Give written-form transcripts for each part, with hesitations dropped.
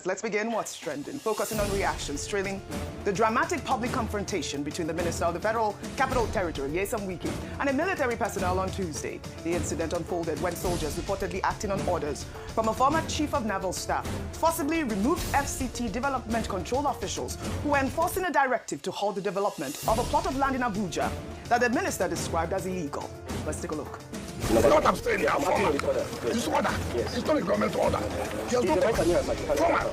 Let's begin what's trending, focusing on reactions trailing the dramatic public confrontation between the Minister of the Federal Capital Territory, Nyesom Wike, and a military personnel on Tuesday. The incident unfolded when soldiers reportedly acting on orders from a former Chief of Naval Staff forcibly removed FCT development control officials who were enforcing a directive to halt the development of a plot of land in Abuja that the minister described as illegal. Let's take a look. It's not I'm saying here, former. It's order. Yes. It's not a government order. He has no former.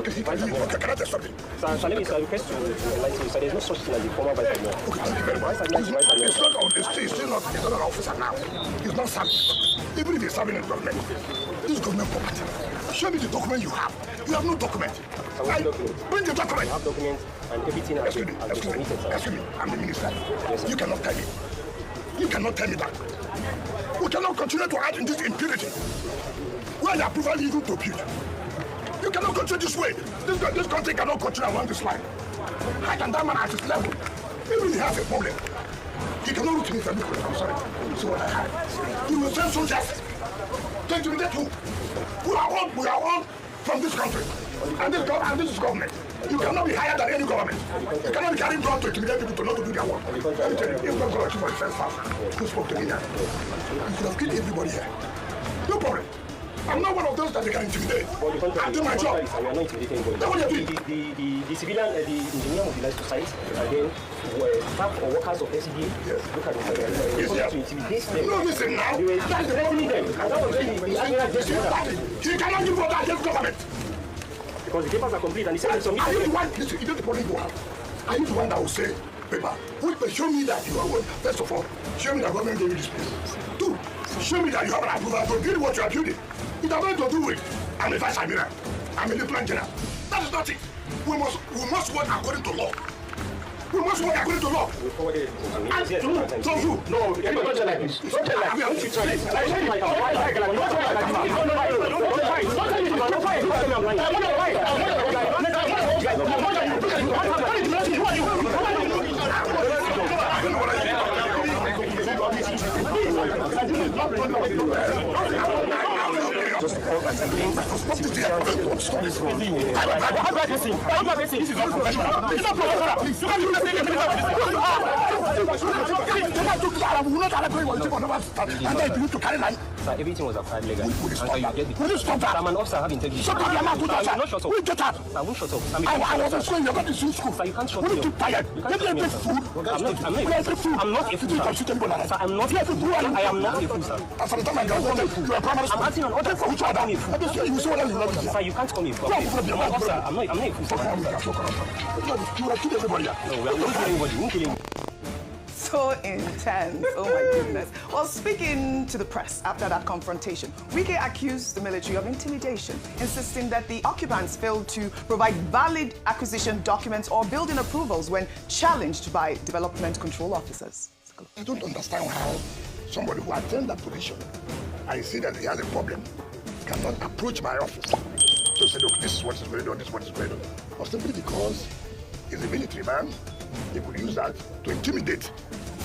Okay, he can do it. Can I tell something? Sir, let me request to enlighten you. Sir, there's no such thing as the former vice admiral. Okay, thank you very much. He's not an officer now. He's not serving. Even if he's serving in government, this is government property. Show me the document you have. You have no document. Bring the document. I have documents and everything has been submitted, sir. Excuse me, I'm the minister. Yes, you cannot tell me. You cannot tell me that. We cannot continue to act in this impunity. Where the approval legal to build. You cannot continue this way. This country cannot continue along this line. How can that man at his level? Even if he has a problem, he cannot look to me for me. I'm sorry. See what I have. You will send soldiers to intimidate who? We are all from this country. And this is government. You cannot be higher than any government. You cannot be carrying guns to intimidate people to not to do their work. Let me tell you, if God got for the first house, who spoke to me here? You could have killed everybody here. No problem. I'm not one of those that they can intimidate. I do my job. We are not intimidating anybody. That's what you're doing. The civilian, the engineer mobilized to site, and then staff or workers of SCD look at the to intimidate them. No, listen now. They were threatening them. And that was when the admiral just said that. You cannot give order against government. Because the papers are complete and the secret submitted. Are you the one? Listen, you know the problem you have. Are you the one that will say, paper? Show me that you are one. First of all, show me that government gave you this place. Two, show me that you have an approval to build what you are building. It has nothing to do with, I'm a vice admiral. I'm a lieutenant general. That is not it. We must work according to law. We must work according to law. We forwarded it. So who? No, you cannot tell like this. Don't tell like this. Just all that stop this one. This is not professional. It's not professional. You can't do the thing. Sir, everything was applied legally. Will you stop that? I'm an officer, I have integrity. Shut up, you're not good, sir. Shut up. Will you get up? I won't shut up. I was in school, you're not in school. Sir, you can't shut up. Will you keep tired? Maybe every food. I'm not a food. I'm not a food. Sir, I'm not a food. I am not a food, sir. Sometimes I go to a primary school. I'm acting on order for which other? You see what else you love? Sir, you can't call me a food. I'm not a food, sir. You will kill everybody. No, we are not killing anybody. We won't kill anybody. So intense. Oh my goodness. Well, speaking to the press after that confrontation, Wike accused the military of intimidation, insisting that the occupants failed to provide valid acquisition documents or building approvals when challenged by development control officers. I don't understand how somebody who attained that position, I see that he has a problem, cannot approach my office to say, look, this is what is going on, this is what is going on. Or simply because he's a military man, he could use that to intimidate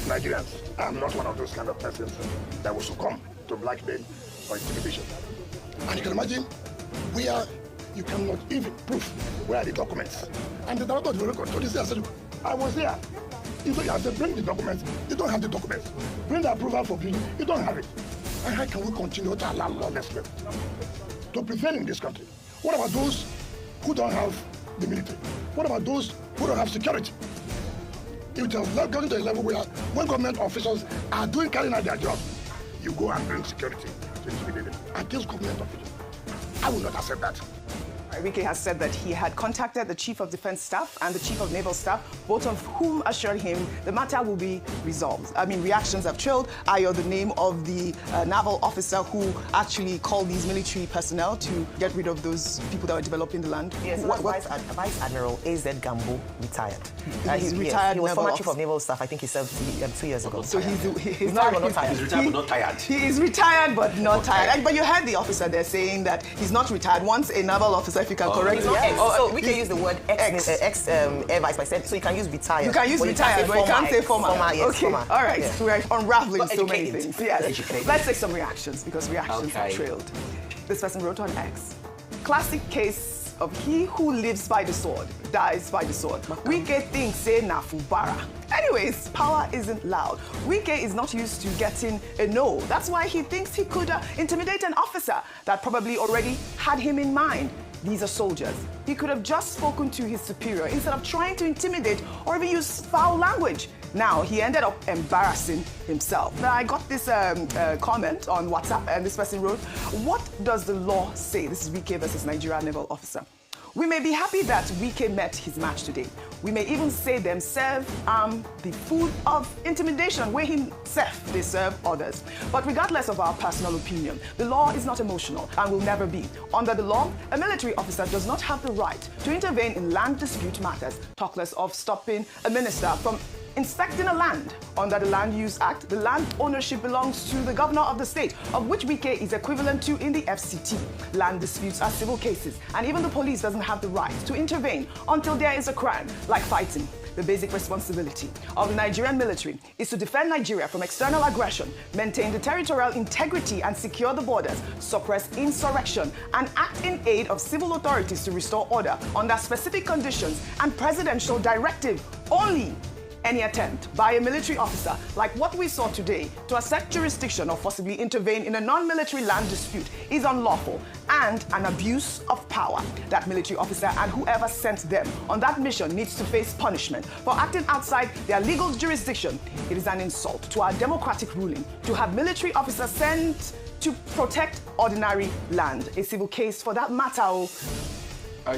Nigerians. I'm not one of those kind of persons that will succumb to blackmail or intimidation. And you can imagine where you cannot even prove where are the documents. And the director of the record told this, I said, I was there. If you have to bring the documents, you don't have the documents. Bring the approval for building, you don't have it. And how can we continue to allow lawlessness to prevail in this country? What about those who don't have the military? What about those who don't have security? It has gotten to a level where when government officials are carrying out their job, you go and bring security to intimidate them against government officials. I will not accept that. Wike has said that he had contacted the Chief of Defense Staff and the Chief of Naval Staff, both of whom assured him the matter will be resolved. I mean, reactions have trailed. I heard the name of the naval officer who actually called these military personnel to get rid of those people that were developing the land. Yes, Vice Admiral A.Z. Gambo retired. He's retired. He was former Chief of Naval Staff. I think he served 2 years ago. So he's retired but not tired. He's retired but not tired. He is retired but not tired. But you heard the officer there saying that he's not retired. Once a naval officer, if you can correct me. Yes. So we can use the word ex Air Vice President. So you can use retired. You can use retired, but you can't say former. Yes, okay, former. All right. Yeah. We're unraveling so many Educated. things. Yes. Educated. Let's take some reactions because reactions have trailed. This person wrote on X. Classic case of he who lives by the sword dies by the sword. Wike thinks say na fubara. Anyways, power isn't loud. Wike is not used to getting a no. That's why he thinks he could intimidate an officer that probably already had him in mind. These are soldiers. He could have just spoken to his superior instead of trying to intimidate or even use foul language. Now, he ended up embarrassing himself. Now, I got this comment on WhatsApp, and this person wrote, "What does the law say?" This is Wike versus Nigeria naval officer. "We may be happy that Wike met his match today. We may even say them serve the food of intimidation, where himself they serve others. But regardless of our personal opinion, the law is not emotional and will never be. Under the law, a military officer does not have the right to intervene in land dispute matters, talk less of stopping a minister from inspecting a land. Under the Land Use Act, the land ownership belongs to the governor of the state, of which Wike is equivalent to in the FCT. Land disputes are civil cases, and even the police doesn't have the right to intervene until there is a crime, like fighting. The basic responsibility of the Nigerian military is to defend Nigeria from external aggression, maintain the territorial integrity and secure the borders, suppress insurrection, and act in aid of civil authorities to restore order under specific conditions and presidential directive only. Any attempt by a military officer, like what we saw today, to assert jurisdiction or forcibly intervene in a non-military land dispute is unlawful and an abuse of power. That military officer and whoever sent them on that mission needs to face punishment for acting outside their legal jurisdiction. It is an insult to our democratic ruling to have military officers sent to protect ordinary land. A civil case for that matter.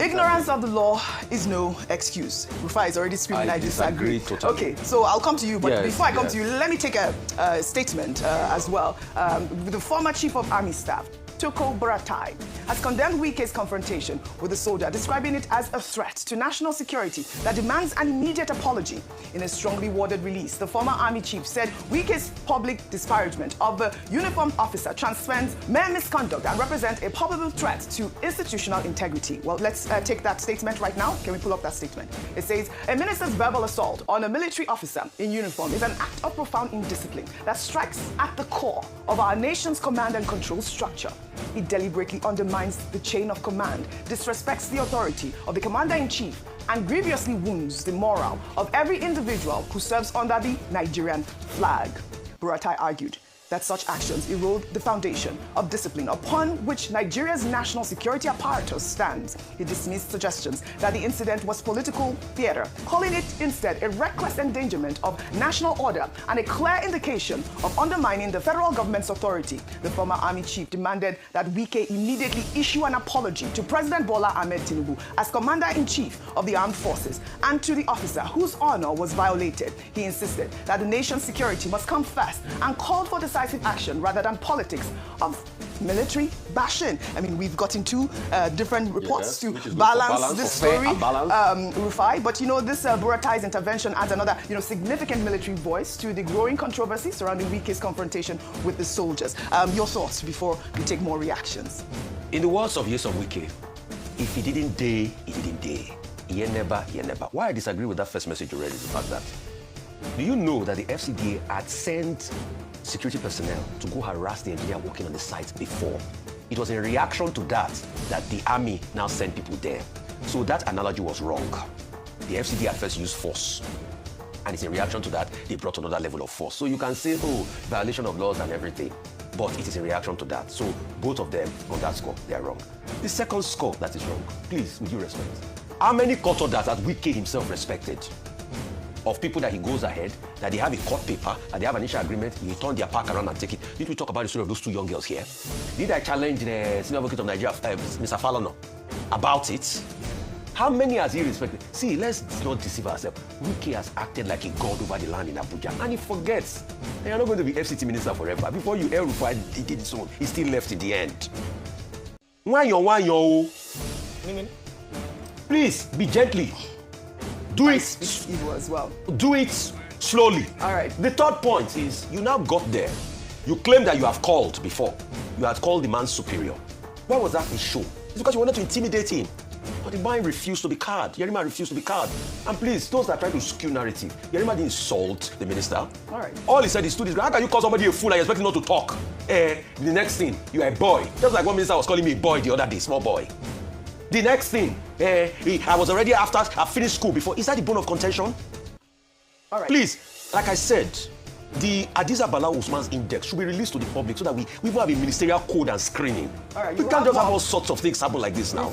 Ignorance of the law is no excuse. Rufai is already screaming, I disagree. Totally. Okay, so I'll come to you, but before I come to you, let me take a statement as well. The former Chief of Army Staff, Tukur Buratai, has condemned Wike's confrontation with the soldier, describing it as a threat to national security that demands an immediate apology. In a strongly worded release, the former army chief said Wike's public disparagement of the uniformed officer transcends mere misconduct and represents a probable threat to institutional integrity. Well, let's take that statement right now. Can we pull up that statement? It says, a minister's verbal assault on a military officer in uniform is an act of profound indiscipline that strikes at the core of our nation's command and control structure. It deliberately undermines the chain of command, disrespects the authority of the commander-in-chief, and grievously wounds the morale of every individual who serves under the Nigerian flag. Buratai argued that such actions erode the foundation of discipline upon which Nigeria's national security apparatus stands. He dismissed suggestions that the incident was political theater, calling it instead a reckless endangerment of national order and a clear indication of undermining the federal government's authority. The former army chief demanded that Wike immediately issue an apology to President Bola Ahmed Tinubu as commander-in-chief of the armed forces and to the officer whose honor was violated. He insisted that the nation's security must come first and called for decisive action rather than politics of military bashing. I mean, we've gotten two different reports to balance this story, Rufai. But you know, this Buratai's intervention adds another, significant military voice to the growing controversy surrounding Wike's confrontation with the soldiers. Your thoughts before we take more reactions? In the words of Nyesom Wike, if he didn't dare, he didn't dare. He never. Why I disagree with that first message already is the fact that, do you know that the FCDA had sent security personnel to go harass the engineer working on the site before? It was in reaction to that the army now sent people there. So that analogy was wrong. The FCDA at first used force, and it's in reaction to that they brought another level of force. So you can say, violation of laws and everything, but it is in reaction to that. So both of them, on that score, they are wrong. The second score that is wrong, please, with due respect, how many court orders has Wike himself respected? Of people that he goes ahead, that they have a court paper, and they have an initial agreement, he turn their park around and take it. Did we talk about the story of those two young girls here? Did I challenge the senior advocate of Nigeria, Mr. Falono, about it? How many has he respected? See, let's not deceive ourselves. Wike has acted like a god over the land in Abuja, and he forgets that you're not going to be FCT Minister forever. Before you ever find did his own, he's still left in the end. Please, be gently. Do it evil as well. Do it slowly. All right. The third point is, you now got there. You claim that you have called before. You had called the man superior. Why was that a show? It's because you wanted to intimidate him. But the man refused to be card. Yerima refused to be card. And please, those that try to skew narrative, Yerima didn't insult the minister. All right. All he said is, how can you call somebody a fool and you expect him not to talk? The next thing, you are a boy. Just like one minister was calling me a boy the other day, small boy. The next thing, I was already after I finished school before. Is that the bone of contention? All right. Please, like I said, the Hadiza Bala Usman's index should be released to the public so that we will have a ministerial code and screening. All right, we can't just have all sorts of things happen like this now.